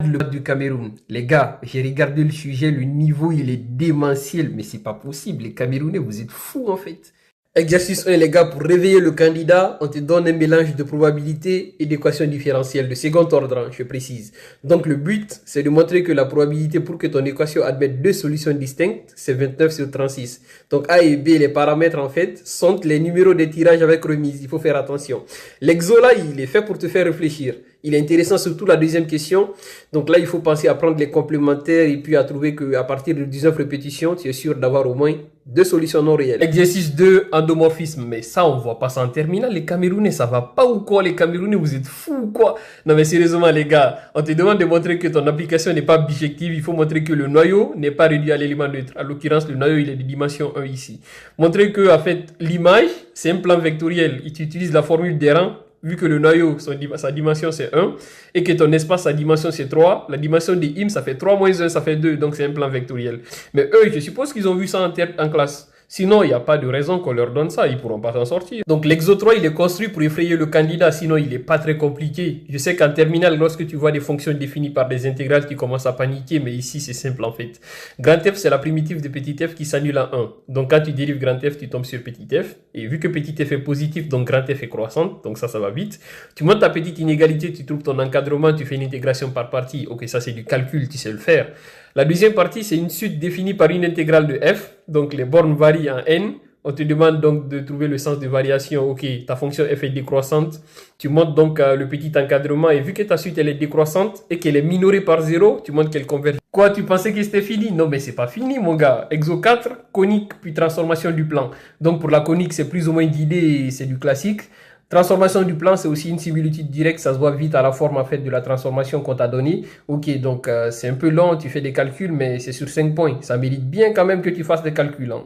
Le du Cameroun. Les gars, j'ai regardé le sujet, le niveau il est démentiel, mais c'est pas possible. Les Camerounais, vous êtes fous en fait. Exercice 1, les gars, pour réveiller le candidat, on te donne un mélange de probabilités et d'équations différentielles de second ordre, hein, je précise. Donc le but, c'est de montrer que la probabilité pour que ton équation admette deux solutions distinctes, c'est 29 sur 36. Donc A et B, les paramètres en fait, sont les numéros de tirage avec remise. Il faut faire attention. L'exo là, il est fait pour te faire réfléchir. Il est intéressant surtout la deuxième question. Donc là, il faut penser à prendre les complémentaires et puis à trouver qu'à partir de 19 répétitions, tu es sûr d'avoir au moins deux solutions non réelles. Exercice 2, endomorphisme. Mais ça, on voit pas ça en terminale. Les Camerounais, ça va pas ou quoi? Les Camerounais, vous êtes fous ou quoi? Non mais sérieusement les gars, on te demande de montrer que ton application n'est pas bijective. Il faut montrer que le noyau n'est pas réduit à l'élément neutre. En l'occurrence, le noyau, il est de dimension 1 ici. Montrer que, en fait, l'image, c'est un plan vectoriel. Et tu utilises la formule des rangs. Vu que le noyau, sa dimension c'est 1, et que ton espace, sa dimension c'est 3, la dimension des im, ça fait 3 moins 1, ça fait 2, donc c'est un plan vectoriel. Mais eux, je suppose qu'ils ont vu ça en classe. Sinon, il n'y a pas de raison qu'on leur donne ça, ils ne pourront pas s'en sortir. Donc l'exo 3, il est construit pour effrayer le candidat, sinon il n'est pas très compliqué. Je sais qu'en terminale, lorsque tu vois des fonctions définies par des intégrales, tu commences à paniquer, mais ici c'est simple en fait. Grand F, c'est la primitive de petit f qui s'annule à 1. Donc quand tu dérives grand F, tu tombes sur petit f. Et vu que petit f est positif, donc grand F est croissante, donc ça va vite. Tu montes ta petite inégalité, tu trouves ton encadrement, tu fais une intégration par partie. Ok, ça c'est du calcul, tu sais le faire. La deuxième partie, c'est une suite définie par une intégrale de f. Donc, les bornes varient en n. On te demande donc de trouver le sens de variation. Ok, ta fonction f est décroissante. Tu montes donc le petit encadrement. Et vu que ta suite, elle est décroissante et qu'elle est minorée par 0, tu montres qu'elle converge. Quoi, tu pensais que c'était fini? Non, mais c'est pas fini, mon gars. Exo 4, conique, puis transformation du plan. Donc, pour la conique, c'est plus ou moins d'idées, c'est du classique. Transformation du plan, c'est aussi une similitude directe, ça se voit vite à la forme en fait de la transformation qu'on t'a donnée. Ok, donc c'est un peu long, tu fais des calculs, mais c'est sur 5 points. Ça mérite bien quand même que tu fasses des calculs. Hein.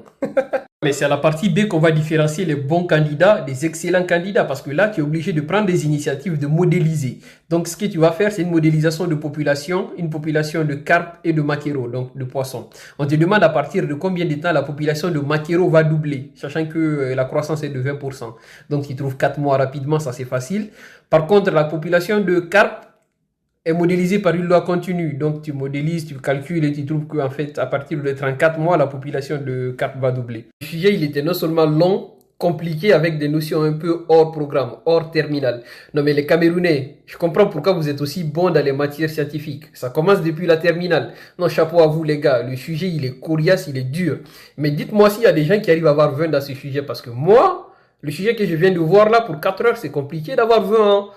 Mais c'est à la partie B qu'on va différencier les bons candidats des excellents candidats parce que là, tu es obligé de prendre des initiatives, de modéliser. Donc, ce que tu vas faire, c'est une modélisation de population, une population de carpes et de maquereaux, donc de poissons. On te demande à partir de combien de temps la population de maquereaux va doubler, sachant que la croissance est de 20%. Donc, tu trouves 4 mois rapidement, ça c'est facile. Par contre, la population de carpes est modélisé par une loi continue. Donc, tu modélises, tu calcules et tu trouves qu'en fait, à partir de 34 mois, la population de carpes va doubler. Le sujet, il était non seulement long, compliqué avec des notions un peu hors programme, hors terminal. Non, mais les Camerounais, je comprends pourquoi vous êtes aussi bons dans les matières scientifiques. Ça commence depuis la terminale. Non, chapeau à vous, les gars. Le sujet, il est coriace, il est dur. Mais dites-moi s'il y a des gens qui arrivent à avoir 20 dans ce sujet. Parce que moi, le sujet que je viens de voir là, pour 4 heures, c'est compliqué d'avoir 20 ans.